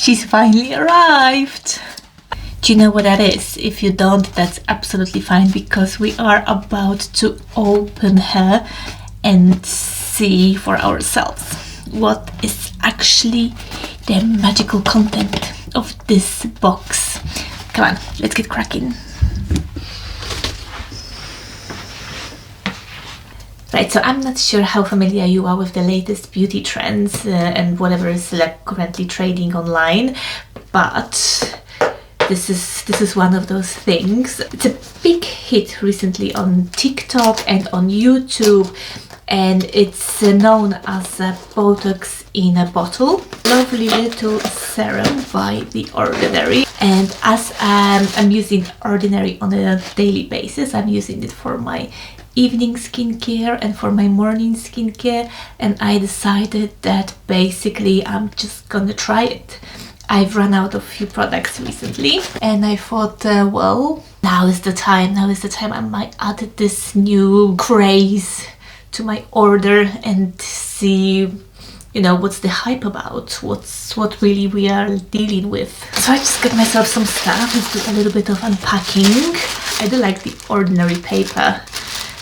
She's finally arrived. Do you know what that is? If you don't, that's absolutely fine, because we are about to open her and see for ourselves what is actually the magical content of this box. Come on, let's get cracking. Right, so I'm not sure how familiar you are with the latest beauty trends and whatever is like currently trading online, but this is one of those things. It's a big hit recently on TikTok and on YouTube, and it's known as a BOTOX in a bottle. Lovely little serum by The Ordinary, and as I'm using Ordinary on a daily basis, I'm using it for my evening skincare and for my morning skincare, and I decided that basically I'm just gonna try it. I've run out of a few products recently, and I thought, well, now is the time. I might add this new craze to my order and see, you know, what's the hype about, what really we are dealing with. So I just got myself some stuff. Let's do a little bit of unpacking. I do like the Ordinary paper.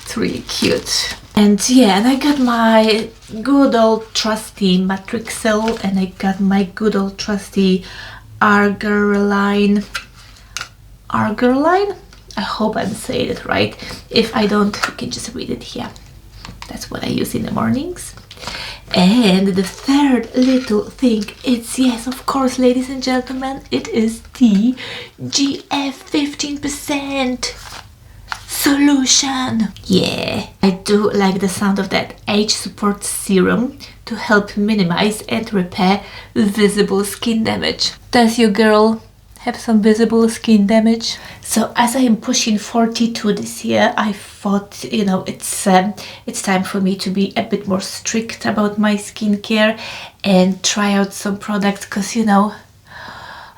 It's really cute. And yeah, and I got my good old trusty Matrixel, and I got my good old trusty Argerline. I hope I'm saying it right. If I don't, you can just read it here. That's what I use in the mornings. And the third little thing, it's, yes, of course, ladies and gentlemen, it is the GF 15% solution. Yeah, I do like the sound of that. Age support serum to help minimize and repair visible skin damage. Does your girl have some visible skin damage? So as I am pushing 42 this year, I thought, you know, it's time for me to be a bit more strict about my skincare and try out some products, because, you know,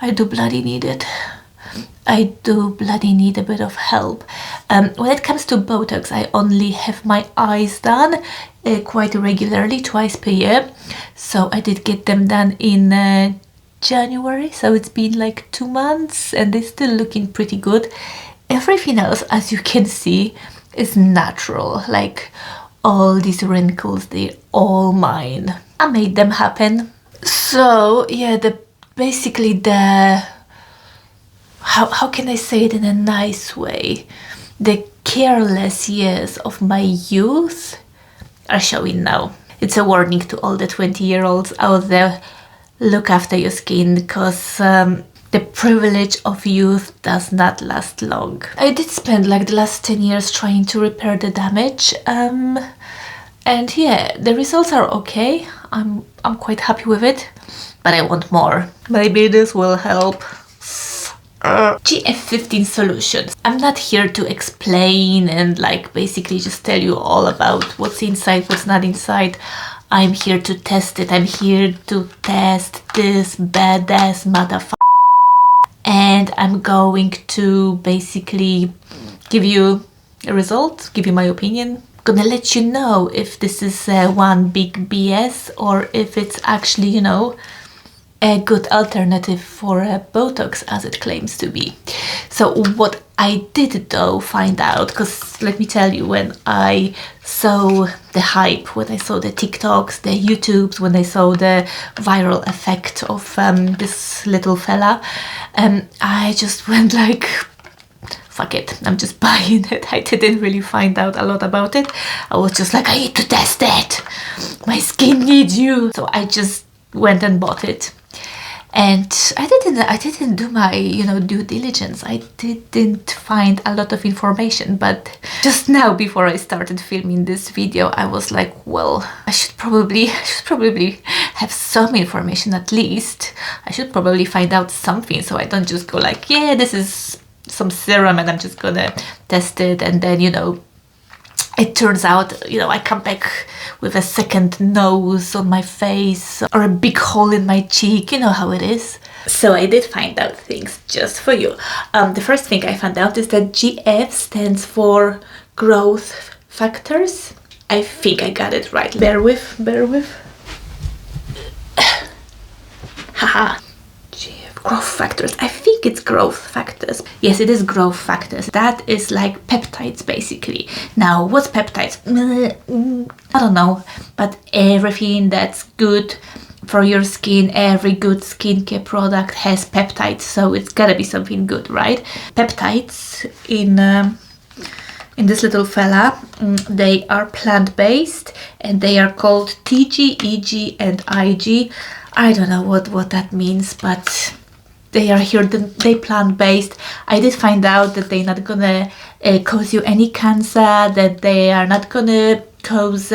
I do bloody need it. I do bloody need a bit of help. When it comes to BOTOX, I only have my eyes done quite regularly, twice per year. So I did get them done in January, so it's been like 2 months and they're still looking pretty good. Everything else, as you can see, is natural. Like all these wrinkles, they're all mine. I made them happen. So yeah, basically the how can I say it in a nice way? The careless years of my youth are showing now. It's a warning to all the 20-year-olds out there. Look after your skin, because the privilege of youth does not last long. I did spend like the last 10 years trying to repair the damage, and yeah, the results are okay. I'm quite happy with it, but I want more. Maybe this will help. GF15 solutions. I'm not here to explain and like basically just tell you all about what's inside, what's not inside. I'm here to test it. I'm here to test this badass motherfucker. And I'm going to basically give you a result, give you my opinion. I'm gonna let you know if this is one big BS or if it's actually, you know, a good alternative for BOTOX as it claims to be. So what I did though find out, because let me tell you, when I saw the hype, when I saw the TikToks, the YouTubes, when I saw the viral effect of this little fella, I just went like, fuck it, I'm just buying it. I didn't really find out a lot about it. I was just like, I need to test it. My skin needs you. So I just went and bought it. And I didn't do my, you know, due diligence. I didn't find a lot of information, but just now before I started filming this video, I was like, well, I should probably have some information at least. I should probably find out something, so I don't just go like, yeah, this is some serum and I'm just gonna test it, and then, you know, it turns out, you know, I come back with a second nose on my face or a big hole in my cheek, you know how it is. So I did find out things just for you. The first thing I found out is that GF stands for growth factors. I think I got it right. Bear with. Haha. growth factors. I think it's growth factors. Yes, it is growth factors. That is like peptides basically. Now, what's peptides? I don't know, but everything that's good for your skin, every good skincare product has peptides, so it's gotta be something good, right? Peptides in this little fella, they are plant-based and they are called TG, EG and IG. I don't know what that means, but they are here, they plant-based. I did find out that they're not gonna cause you any cancer, that they are not gonna cause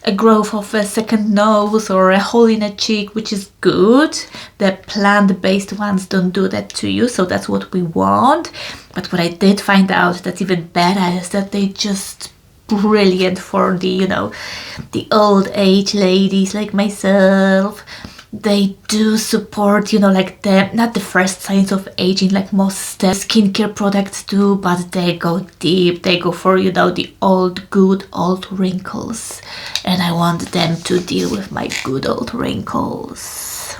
a growth of a second nose or a hole in a cheek, which is good. The plant-based ones don't do that to you, so that's what we want. But what I did find out that's even better is that they just brilliant for the, you know, the old age ladies like myself. They do support, you know, like not the first signs of aging like most skincare products do, but they go deep. They go for, you know, the good old wrinkles, and I want them to deal with my good old wrinkles.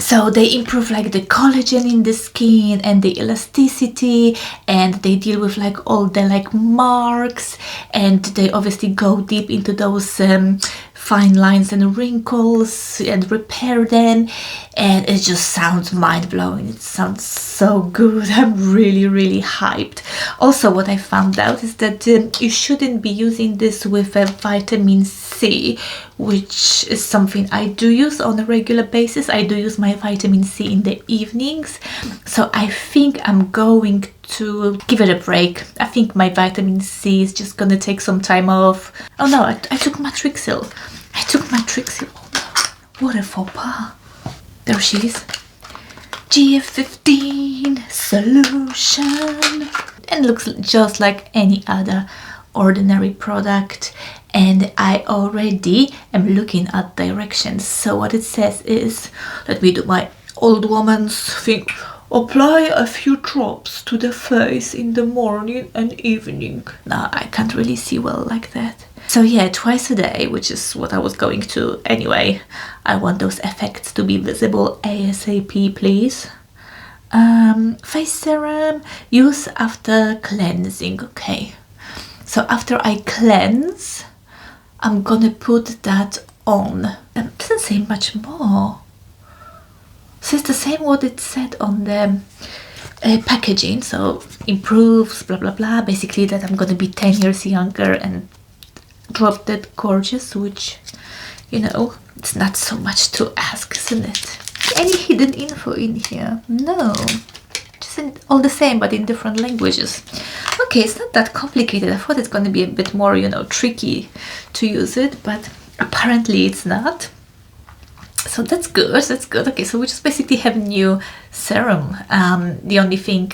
So they improve like the collagen in the skin and the elasticity, and they deal with like all the like marks, and they obviously go deep into those fine lines and wrinkles and repair them, and it just sounds mind-blowing. It sounds so good. I'm really hyped. Also, what I found out is that you shouldn't be using this with a vitamin C, which is something I do use on a regular basis. I do use my vitamin C in the evenings, so I think I'm going to give it a break. I think my vitamin C is just gonna take some time off. Oh no, I took Matrixil. What a faux pas. There she is. GF15 solution. And looks just like any other ordinary product. And I already am looking at directions. So what it says is, let me do my old woman's thing. Apply a few drops to the face in the morning and evening. Now I can't really see well like that. So yeah, twice a day, which is what I was going to anyway. I want those effects to be visible ASAP, please. Face serum, use after cleansing. Okay, so after I cleanse, I'm gonna put that on. It doesn't say much more. So it's the same what it said on the packaging. So improves, blah blah blah. Basically that I'm gonna be 10 years younger and drop dead gorgeous, which, you know, it's not so much to ask, isn't it? Any hidden info in here? No, just all the same but in different languages. Okay, it's not that complicated. I thought it's going to be a bit more, you know, tricky to use it, but apparently it's not. So that's good, that's good. Okay, so we just basically have new serum. The only thing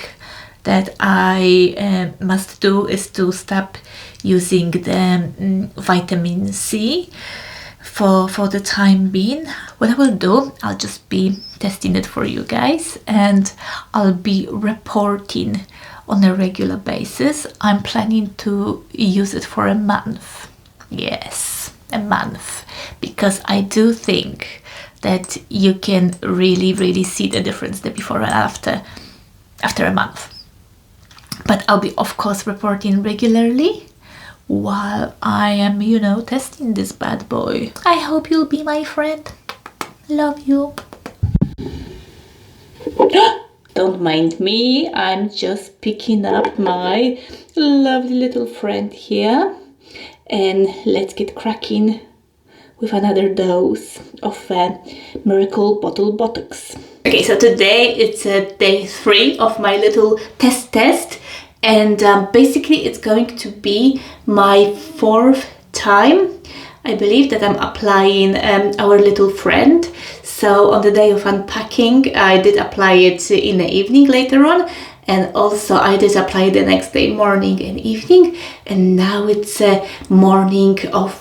that I must do is to stop using the vitamin C for the time being. What I will do, I'll just be testing it for you guys, and I'll be reporting on a regular basis. I'm planning to use it for a month. Yes, a month, because I do think that you can really see the difference, the before and after a month. But I'll be, of course, reporting regularly while I am, you know, testing this bad boy. I hope you'll be my friend. Love you. Don't mind me, I'm just picking up my lovely little friend here, and let's get cracking with another dose of Miracle Bottle BOTOX. Okay, so today it's day 3 of my little test, and basically it's going to be my 4th time, I believe, that I'm applying our little friend. So on the day of unpacking, I did apply it in the evening later on, and also I did apply the next day, morning and evening, and now it's morning of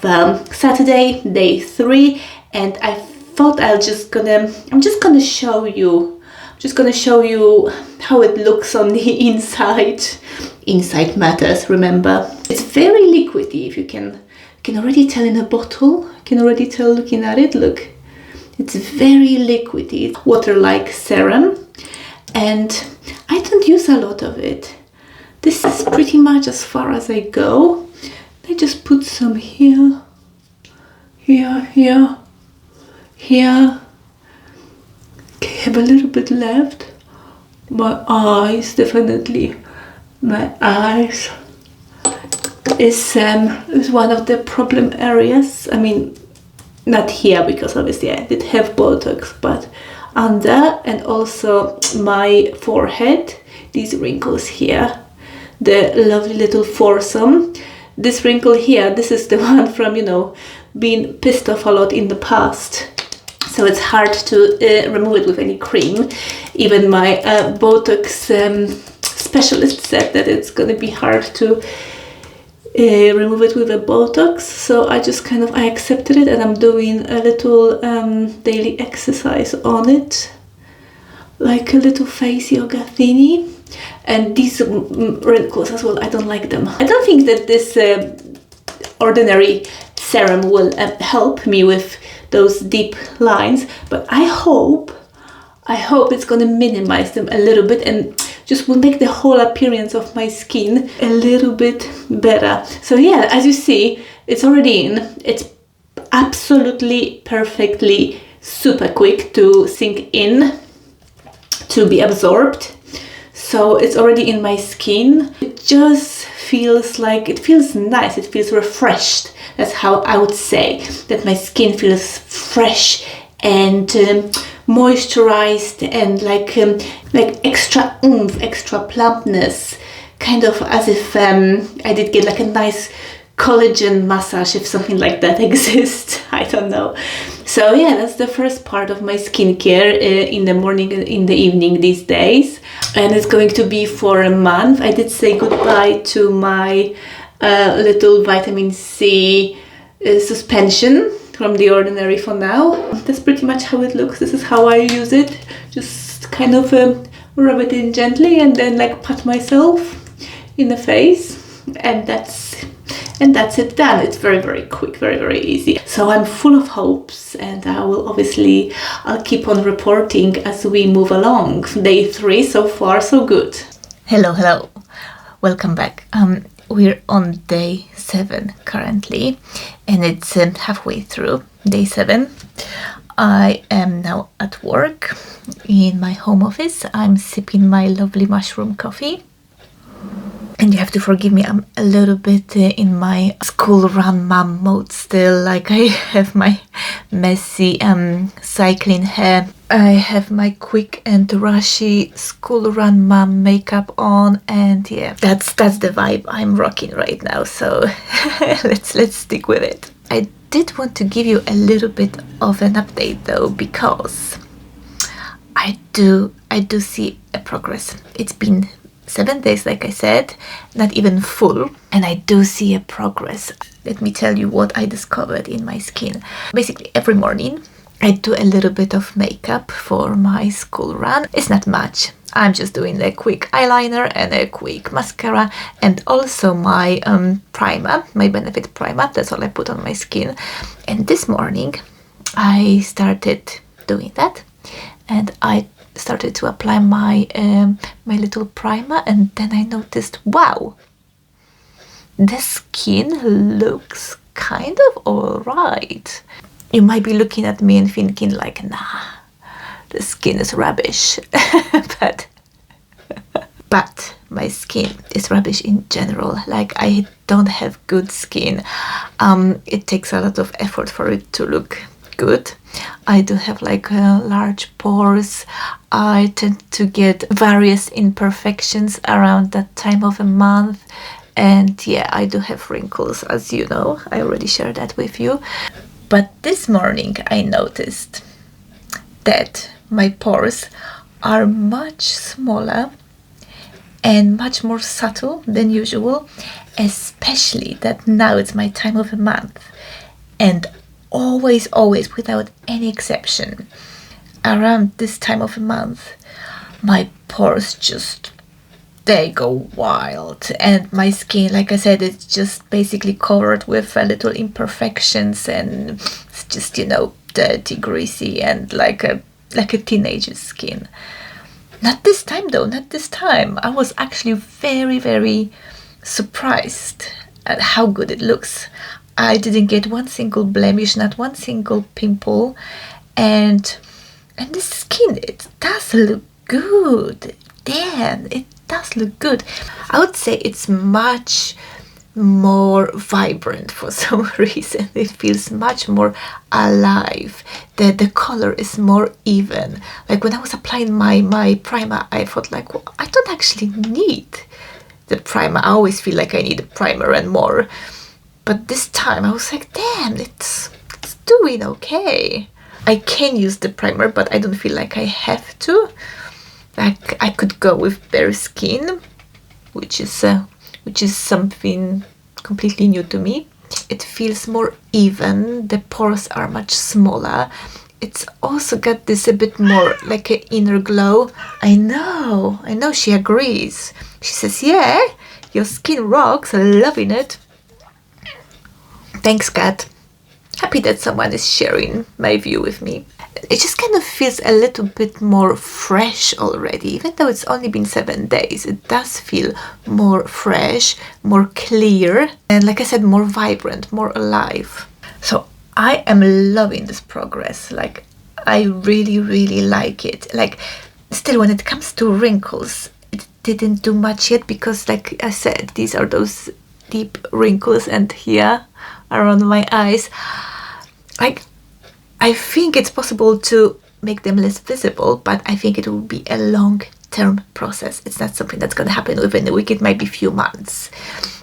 Saturday, day 3, and I thought I'm just gonna show you how it looks on the inside. Inside matters, remember. It's very liquidy, if you can already tell in a bottle. You can already tell looking at it. Look, it's very liquidy. Water-like serum. and I don't use a lot of it. This is pretty much as far as I go. I just put some here, here, here, here. Okay, have a little bit left. My eyes, definitely. My eyes is one of the problem areas. I mean, not here because obviously I did have Botox, but under, and also my forehead, these wrinkles here, the lovely little foursome. This wrinkle here, this is the one from, you know, being pissed off a lot in the past. So it's hard to remove it with any cream. Even my Botox specialist said that it's going to be hard to remove it with a Botox. So I just kind of, I accepted it, and I'm doing a little daily exercise on it. Like a little face yoga thingy. And these wrinkles as well, I don't like them. I don't think that this ordinary serum will help me with those deep lines, but I hope it's going to minimize them a little bit and just will make the whole appearance of my skin a little bit better. So yeah, as you see, it's already in. It's absolutely perfectly super quick to sink in, to be absorbed. So it's already in my skin. It just feels like, it feels nice, it feels refreshed. That's how I would say that my skin feels fresh and moisturized, and like extra oomph, extra plumpness, kind of as if I did get like a nice collagen massage, if something like that exists. I don't know. So yeah, that's the first part of my skincare in the morning and in the evening these days, and it's going to be for a month. I did say goodbye to my little vitamin C suspension from The Ordinary for now. That's pretty much how it looks. This is how I use it. Just kind of rub it in gently and then like pat myself in the face, and that's it done. It's very, very quick, very, very easy. So I'm full of hopes, and I'll keep on reporting as we move along. Day 3 so far, so good. Hello, welcome back. We're on day 7 currently, and it's halfway through day 7. I am now at work in my home office. I'm sipping my lovely mushroom coffee. And you have to forgive me, I'm a little bit in my school run mom mode still. Like, I have my messy cycling hair. I have my quick and rushy school run mom makeup on, and yeah, that's the vibe I'm rocking right now. So let's stick with it. I did want to give you a little bit of an update though, because I do see a progress. It's been 7 days, like I said, not even full, and I do see a progress. Let me tell you what I discovered in my skin. Basically, every morning I do a little bit of makeup for my school run. It's not much. I'm just doing a quick eyeliner and a quick mascara, and also my primer, my Benefit primer. That's all I put on my skin. And this morning I started doing that, and I started to apply my my little primer, and then I noticed, wow, the skin looks kind of alright. You might be looking at me and thinking like, nah, the skin is rubbish. but my skin is rubbish in general. Like, I don't have good skin. It takes a lot of effort for it to look good. I do have like large pores. I tend to get various imperfections around that time of a month, and yeah, I do have wrinkles, as you know. I already shared that with you. But this morning I noticed that my pores are much smaller and much more subtle than usual, especially that now it's my time of the month, and always, without any exception, around this time of the month, my pores just, they go wild, and my skin, like I said, it's just basically covered with little imperfections, and it's just, you know, dirty, greasy, and like a teenager's skin. Not this time though, not this time. I was actually very, very surprised at how good it looks. I didn't get one single blemish, not one single pimple, and the skin, it does look good. Damn, it does look good. I would say it's much more vibrant for some reason. It feels much more alive. The color is more even. Like when I was applying my primer, I thought like, well, I don't actually need the primer. I always feel like I need a primer and more. But this time I was like, damn, it's doing okay. I can use the primer, but I don't feel like I have to. Like I could go with bare skin, which is something completely new to me. It feels more even. The pores are much smaller. It's also got this a bit more like an inner glow. I know, she agrees. She says, yeah, your skin rocks, loving it. Thanks, Kat. Happy that someone is sharing my view with me. It just kind of feels a little bit more fresh already. Even though it's only been 7 days, it does feel more fresh, more clear, and like I said, more vibrant, more alive. So I am loving this progress. Like, I really, really like it. Like, still, when it comes to wrinkles, it didn't do much yet because, like I said, these are those deep wrinkles, and here around my eyes. Like, I think it's possible to make them less visible, but I think it will be a long-term process. It's not something that's going to happen within a week. It might be a few months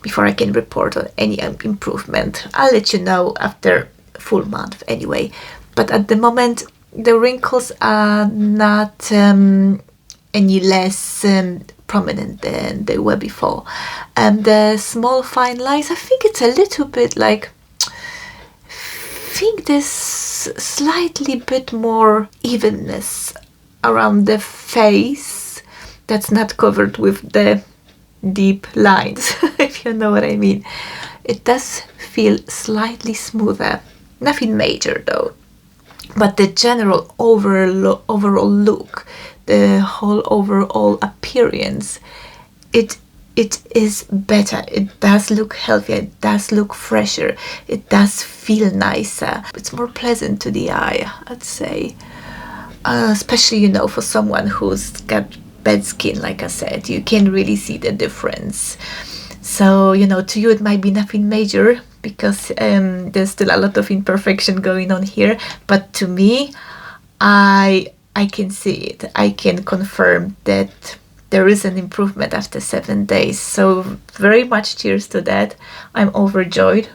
before I can report on any improvement. I'll let you know after a full month anyway. But at the moment, the wrinkles are not any less prominent than they were before. And the small fine lines, I think it's a little bit like, I think there's slightly bit more evenness around the face that's not covered with the deep lines, if you know what I mean. It does feel slightly smoother. Nothing major though. But the general overall look, the whole overall appearance, it is better. It does look healthier. It does look fresher. It does feel nicer. It's more pleasant to the eye, I'd say. Especially, you know, for someone who's got bad skin, like I said, you can really see the difference. So, you know, to you it might be nothing major because there's still a lot of imperfection going on here. But to me, I can see it. I can confirm that there is an improvement after 7 days. So very much cheers to that. I'm overjoyed.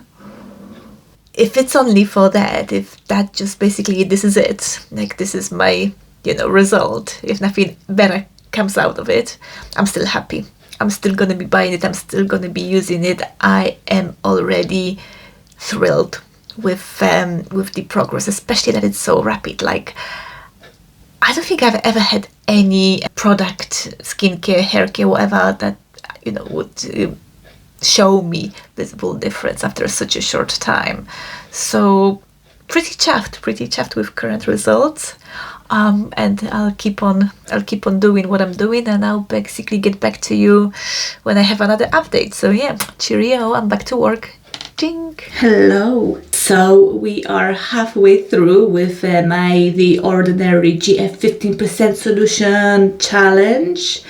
If it's only for that, if that just basically this is it, like this is my, you know, result, if nothing better comes out of it, I'm still happy. I'm still gonna be buying it. I'm still gonna be using it. I am already thrilled with the progress, especially that it's so rapid. Like, I don't think I've ever had any product, skincare, hair care, whatever, that, you know, would show me visible difference after such a short time. So pretty chuffed with current results. And I'll keep on doing what I'm doing, and I'll basically get back to you when I have another update. So yeah, cheerio, I'm back to work. Ding. Hello. So we are halfway through with the ordinary GF 15% solution challenge,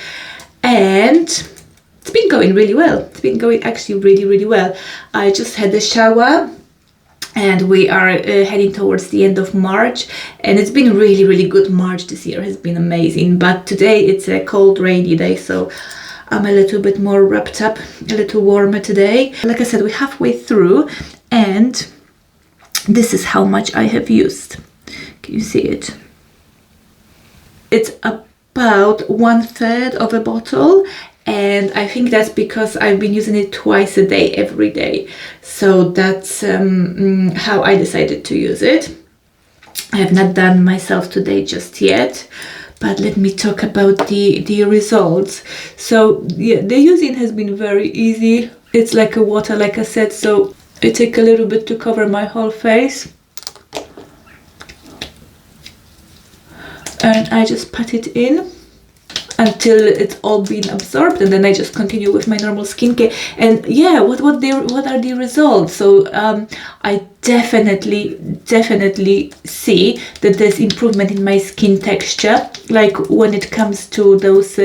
and it's been going really well. It's been going actually really well. I just had a shower and we are heading towards the end of March, and it's been really good. March this year has been amazing, but today it's a cold, rainy day, so I'm a little bit more wrapped up, a little warmer today. Like I said, we're halfway through, and this is how much I have used. Can you see it? It's about 1/3 of a bottle, and I think that's because I've been using it twice a day, every day. So that's how I decided to use it. I have not done myself today just yet, but let me talk about the results. So yeah, the using has been very easy. It's like a water, like I said, so I take a little bit to cover my whole face, and I just pat it in. until it's all been absorbed, and then I just continue with my normal skincare. And yeah, what are the results? So I definitely see that there's improvement in my skin texture, like when it comes to those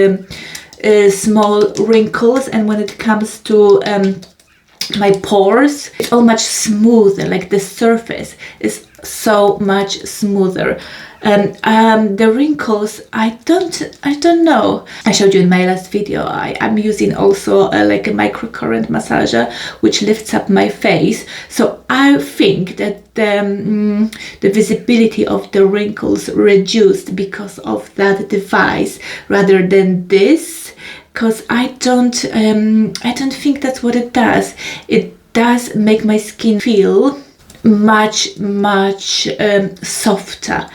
small wrinkles, and when it comes to my pores, it's all much smoother. Like the surface is so much smoother. The wrinkles, I don't know. I showed you in my last video, I'm using also like a microcurrent massager, which lifts up my face. So I think that the visibility of the wrinkles reduced because of that device rather than this. Because I don't think that's what it does. It does make my skin feel much softer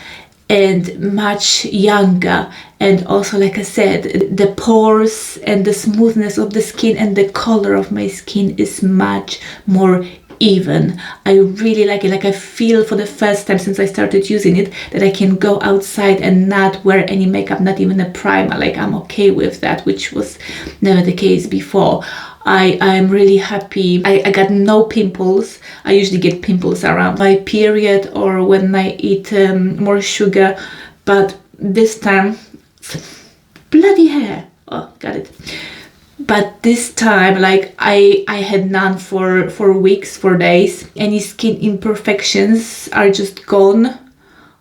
and much younger, and also, like I said, the pores and the smoothness of the skin and the color of my skin is much more even. I really like it. Like I feel for the first time since I started using it that I can go outside and not wear any makeup, not even a primer. Like I'm okay with that, which was never the case before. I'm really happy. I got no pimples. I usually get pimples around my period or when I eat more sugar, but this time, bloody hair. Oh, got it. But this time, like I had none for weeks, for days. Any skin imperfections are just gone.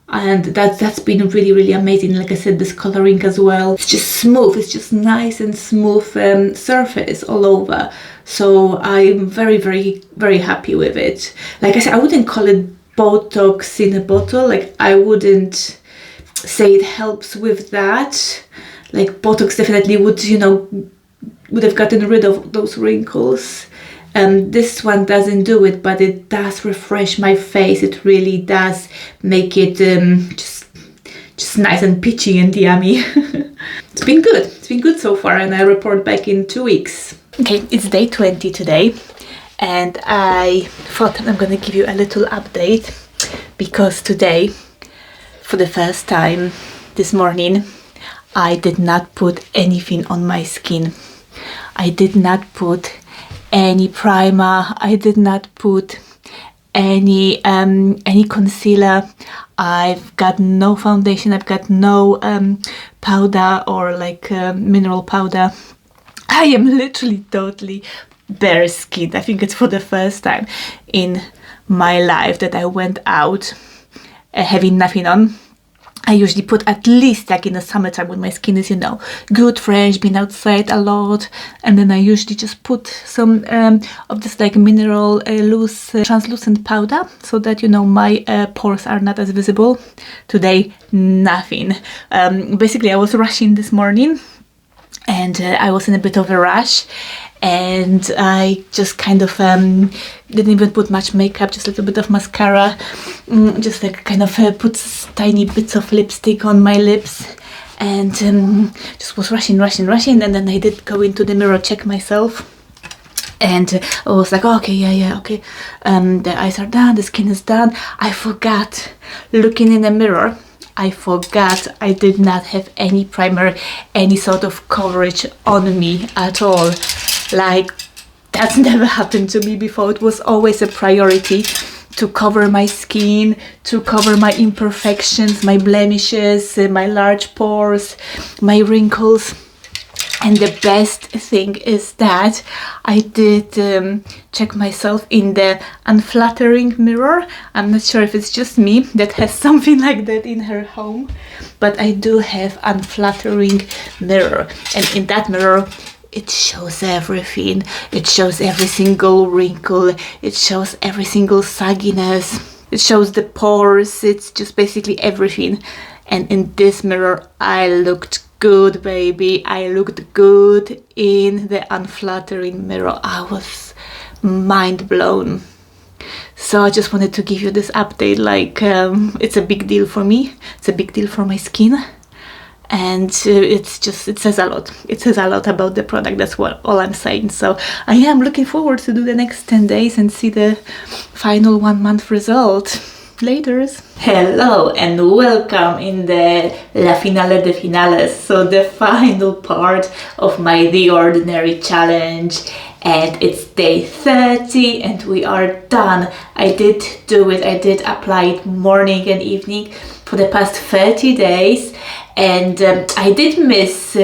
And that's been really amazing. Like I said, this coloring as well, it's just smooth, it's just nice and smooth surface all over. So I'm very happy with it. Like I said, I wouldn't call it Botox in a bottle. Like I wouldn't say it helps with that. Like Botox definitely would, you know, would have gotten rid of those wrinkles. This one doesn't do it, but it does refresh my face. It really does make it just nice and peachy and yummy. It's been good. It's been good so far, and I report back in 2 weeks. Okay, it's day 20 today, and I thought I'm gonna give you a little update because today, for the first time this morning, I did not put anything on my skin. I did not put any primer. I did not put any concealer. I've got no foundation. I've got no powder or like mineral powder. I am literally totally bare skinned. I think it's for the first time in my life that I went out having nothing on. I usually put at least, like in the summertime when my skin is, you know, good, fresh, been outside a lot, and then I usually just put some of this like mineral loose translucent powder so that, you know, my pores are not as visible. Today, nothing. Basically, I was rushing this morning, and I was in a bit of a rush, and I just kind of didn't even put much makeup, just a little bit of mascara, just like kind of put tiny bits of lipstick on my lips, and just was rushing, and then I did go into the mirror, check myself, and I was like, oh, okay, yeah, okay, the eyes are done, the skin is done. I forgot looking in the mirror. I forgot I did not have any primer, any sort of coverage on me at all. Like, that's never happened to me before. It was always a priority to cover my skin, to cover my imperfections, my blemishes, my large pores, my wrinkles. And the best thing is that I did check myself in the unflattering mirror. I'm not sure if it's just me that has something like that in her home, but I do have unflattering mirror. And in that mirror, it shows everything. It shows every single wrinkle. It shows every single sagginess. It shows the pores. It's just basically everything. And in this mirror, I looked good, baby. I looked good in the unflattering mirror. I was mind blown. So I just wanted to give you this update. Like, it's a big deal for me. It's a big deal for my skin. And it says a lot. It says a lot about the product. That's all I'm saying. So I am looking forward to do the next 10 days and see the final 1 month result. Laters. Hello and welcome in the La Finale de Finales, so the final part of my The Ordinary challenge, and it's day 30 and we are done. I did do it, I did apply it morning and evening for the past 30 days, and I did miss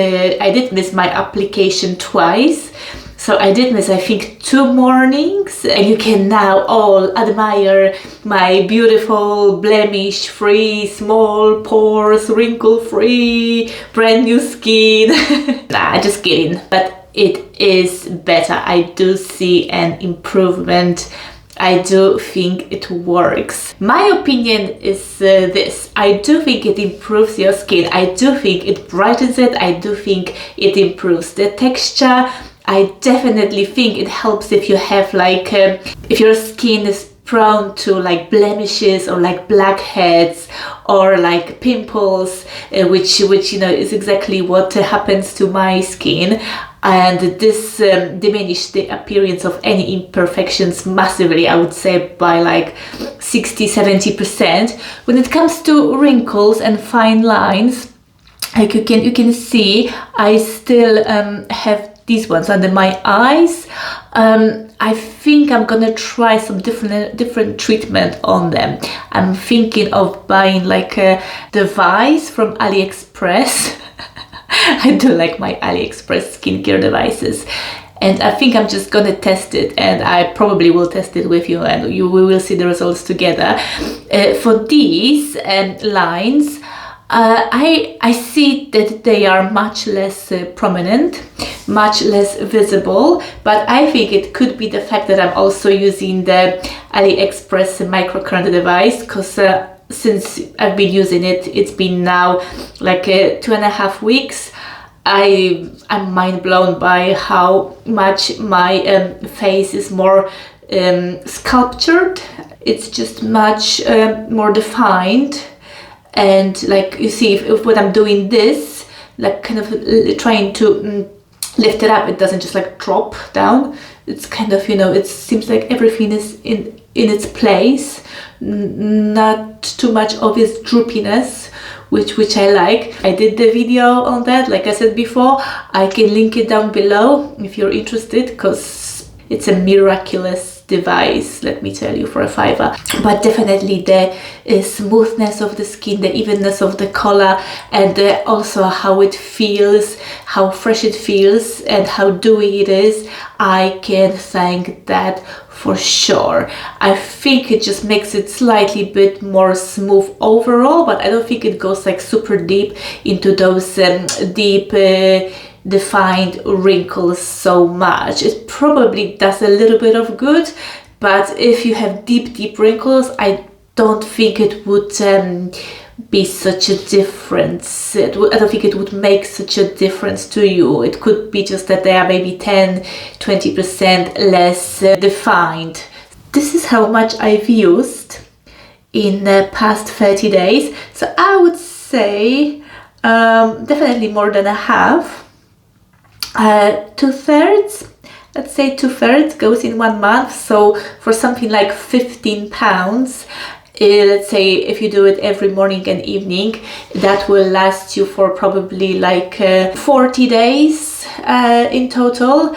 my application twice. So I did miss, I think, 2 mornings, and you can now all admire my beautiful, blemish-free, small pores, wrinkle-free, brand new skin. Nah, just kidding, but it is better. I do see an improvement. I do think it works. My opinion is this. I do think it improves your skin. I do think it brightens it. I do think it improves the texture. I definitely think it helps if you have like, if your skin is prone to like blemishes or like blackheads or like pimples, which you know is exactly what happens to my skin. And this diminished the appearance of any imperfections massively, I would say by like 60-70%. When it comes to wrinkles and fine lines, like you can see, I still have these ones under my eyes. I think I'm gonna try some different treatment on them. I'm thinking of buying like a device from AliExpress. I do like my AliExpress skincare devices, and I think I'm just gonna test it, and I probably will test it with you, and we will see the results together. For these lines, I see that they are much less prominent, much less visible, but I think it could be the fact that I'm also using the AliExpress microcurrent device, because since I've been using it, it's been now like 2.5 weeks. I'm mind blown by how much my face is more sculptured. It's just much more defined. And like you see, if when I'm doing this, like kind of trying to lift it up, it doesn't just like drop down. It's kind of, you know, it seems like everything is in its place, not too much obvious droopiness, which I like. I did the video on that, like I said before. I can link it down below if you're interested, because it's a miraculous device, let me tell you, for a $5. But definitely the smoothness of the skin, the evenness of the color, and also how it feels, how fresh it feels, and how dewy it is, I can thank that for sure. I think it just makes it slightly bit more smooth overall, but I don't think it goes like super deep into those deep defined wrinkles so much. It probably does a little bit of good, but if you have deep wrinkles, I don't think it would be such a difference. I don't think it would make such a difference to you. It could be just that they are maybe 10-20% less defined. This is how much I've used in the past 30 days. So I would say definitely more than a half. 2/3, let's say 2/3 goes in 1 month. So for something like 15 pounds, let's say if you do it every morning and evening, that will last you for probably like 40 days in total.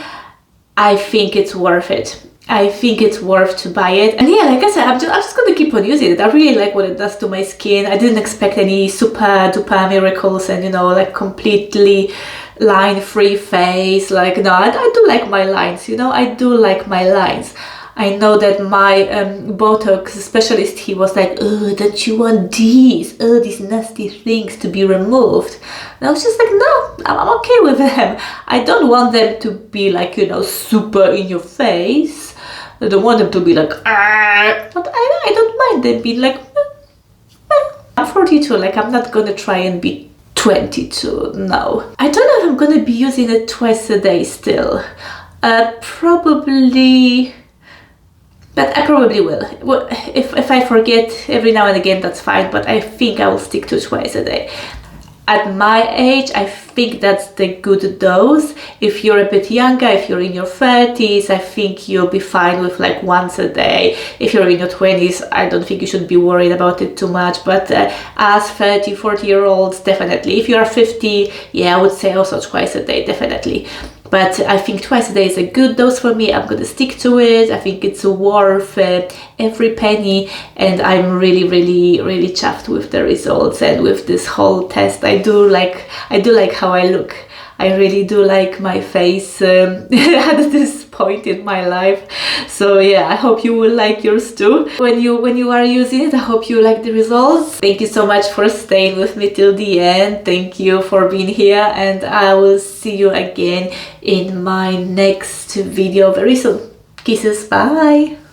I think it's worth it. I think it's worth to buy it. And yeah, like I said, I'm just gonna keep on using it. I really like what it does to my skin. I didn't expect any super duper miracles and, you know, like completely line-free face. Like, no, I do like my lines, you know, I do like my lines. I know that my BOTOX specialist, he was like, oh, don't you want these nasty things to be removed? And I was just like, no, I'm okay with them. I don't want them to be like, you know, super in your face. I don't want them to be like, ah. But I don't mind them being like, I'm 42, like I'm not gonna try and be 22, no. I don't know if I'm gonna be using it twice a day still. Probably, but I probably will. Well, if I forget every now and again, that's fine, but I think I will stick to twice a day. at my age, I think that's the good dose. If you're a bit younger, if you're in your 30s, I think you'll be fine with like once a day. If you're in your 20s, I don't think you should be worried about it too much. But as 30, 40-year-olds, definitely. If you are 50, yeah, I would say also twice a day, definitely. But I think twice a day is a good dose for me. I'm gonna stick to it. I think it's worth every penny, and I'm really, really, really chuffed with the results and with this whole test. I do like how I look. I really do like my face at this point in my life. So yeah, I hope you will like yours too. When you are using it, I hope you like the results. Thank you so much for staying with me till the end. Thank you for being here, and I will see you again in my next video very soon. Kisses, bye!